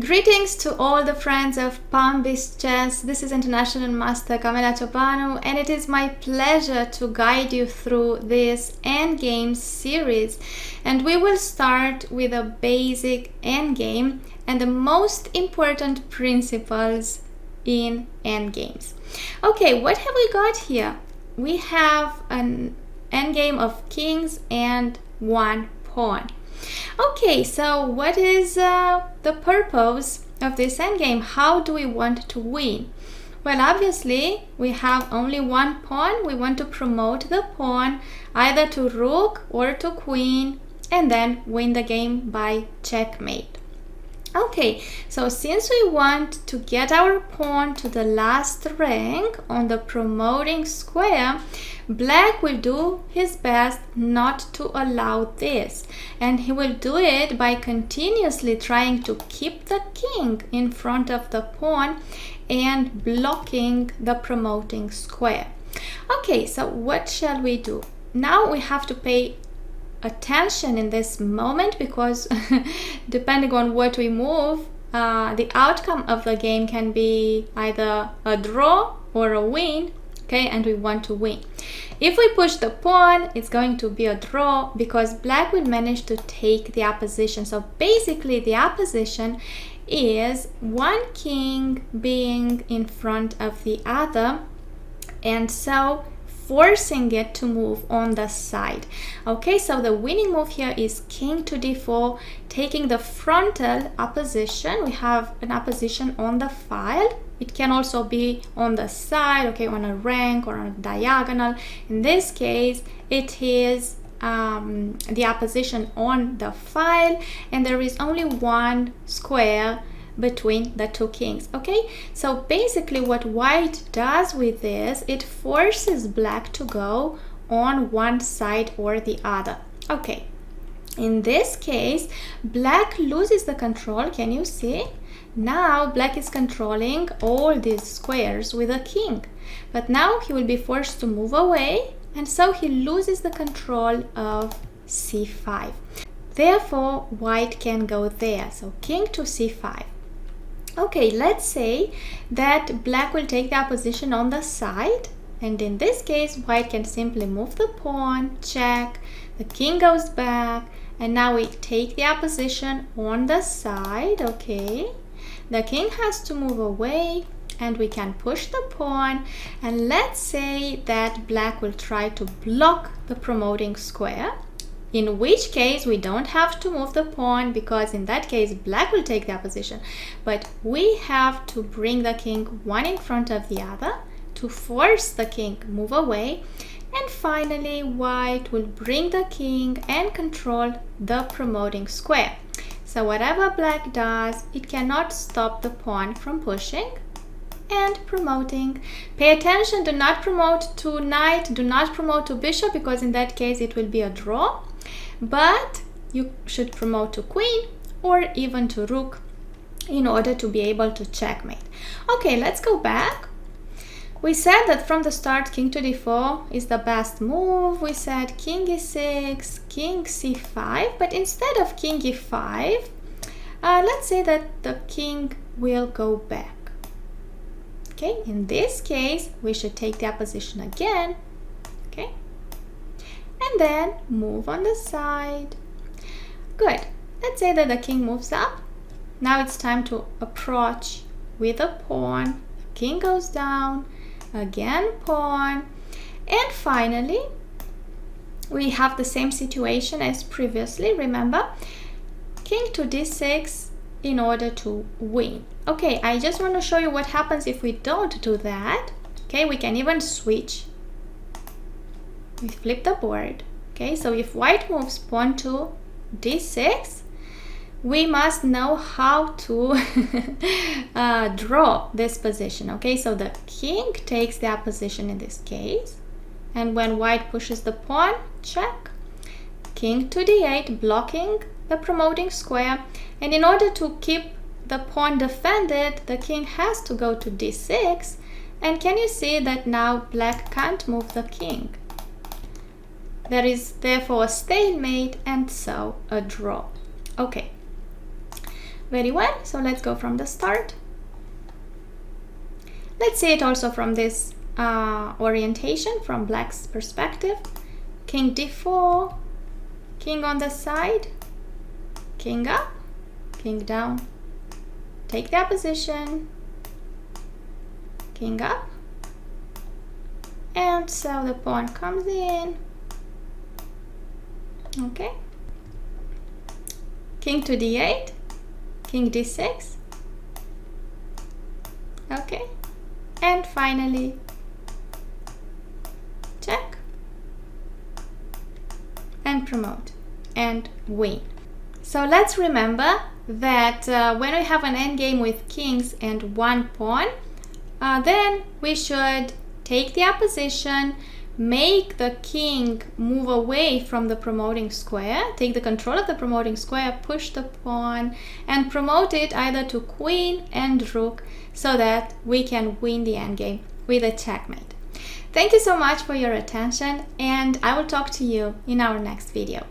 Greetings to all the friends of Palm-Beast Chess. This is International Master Camelia Ciobanu, and it is my pleasure to guide you through this endgame series. And we will start with a basic endgame and the most important principles in endgames. Okay, what have we got here? We have an endgame of kings and one pawn. Okay, so what is the purpose of this endgame? How do we want to win? Well, obviously, we have only one pawn. We want to promote the pawn either to rook or to queen and then win the game by checkmate. Okay, so since we want to get our pawn to the last rank on the promoting square, Black will do his best not to allow this, and he will do it by continuously trying to keep the king in front of the pawn and blocking the promoting square. Okay, so what shall we do? Now we have to pay attention in this moment because depending on what we move, the outcome of the game can be either a draw or a win. Okay, and we want to win. If we push the pawn, it's going to be a draw because Black will manage to take the opposition. So basically the opposition is one king being in front of the other, and so forcing it to move on the side. Okay, so the winning move here is king to d4, taking the frontal opposition. We have an opposition on the file. It can also be on the side, okay, on a rank or on a diagonal. In this case, it is the opposition on the file, and there is only one square between the two kings. Okay, so basically what white does with this, it forces Black to go on one side or the other. Okay, in this case Black loses the control. Can you see? Now Black is controlling all these squares with a king, but now he will be forced to move away, and so he loses the control of c5. Therefore white can go there, so king to c5. Okay, let's say that Black will take the opposition on the side, and in this case white can simply move the pawn, check, the king goes back, and now we take the opposition on the side. Okay, the king has to move away and we can push the pawn, and let's say that Black will try to block the promoting square, in which case we don't have to move the pawn because in that case Black will take the opposition, but we have to bring the king one in front of the other to force the king move away, and finally white will bring the king and control the promoting square. So whatever Black does, it cannot stop the pawn from pushing and promoting. Pay attention, do not promote to knight, do not promote to bishop, because in that case it will be a draw, but you should promote to queen or even to rook in order to be able to checkmate. Okay, let's go back. We said that from the start king to d4 is the best move. We said king e6, king c5, but instead of king e5, let's say that the king will go back. Okay, in this case we should take the opposition again, okay, and then move on the side. Good. Let's say that the king moves up. Now it's time to approach with a pawn. King goes down, again pawn, and finally we have the same situation as previously. Remember, king to d6 in order to win. Okay, I just want to show you what happens if we don't do that. Okay, we can even switch. We flip the board. Okay, so if white moves pawn to d6, we must know how to draw this position. Okay, so the king takes the opposition in this case, and when white pushes the pawn, check, king to d8, blocking the promoting square, and in order to keep the pawn defended, the king has to go to d6, and can you see that now Black can't move the king? There is therefore a stalemate and so a draw. Okay, very well. So let's go from the start. Let's see it also from this orientation, from black's perspective. King d4, king on the side, king up, king down, take their position, king up, and so the pawn comes in. Okay, king to d8, king d6, okay, and finally check and promote and win. So let's remember that when we have an endgame with kings and one pawn, then we should take their position, make the king move away from the promoting square, take the control of the promoting square, push the pawn and promote it either to queen and rook so that we can win the endgame with a checkmate. Thank you so much for your attention, and I will talk to you in our next video.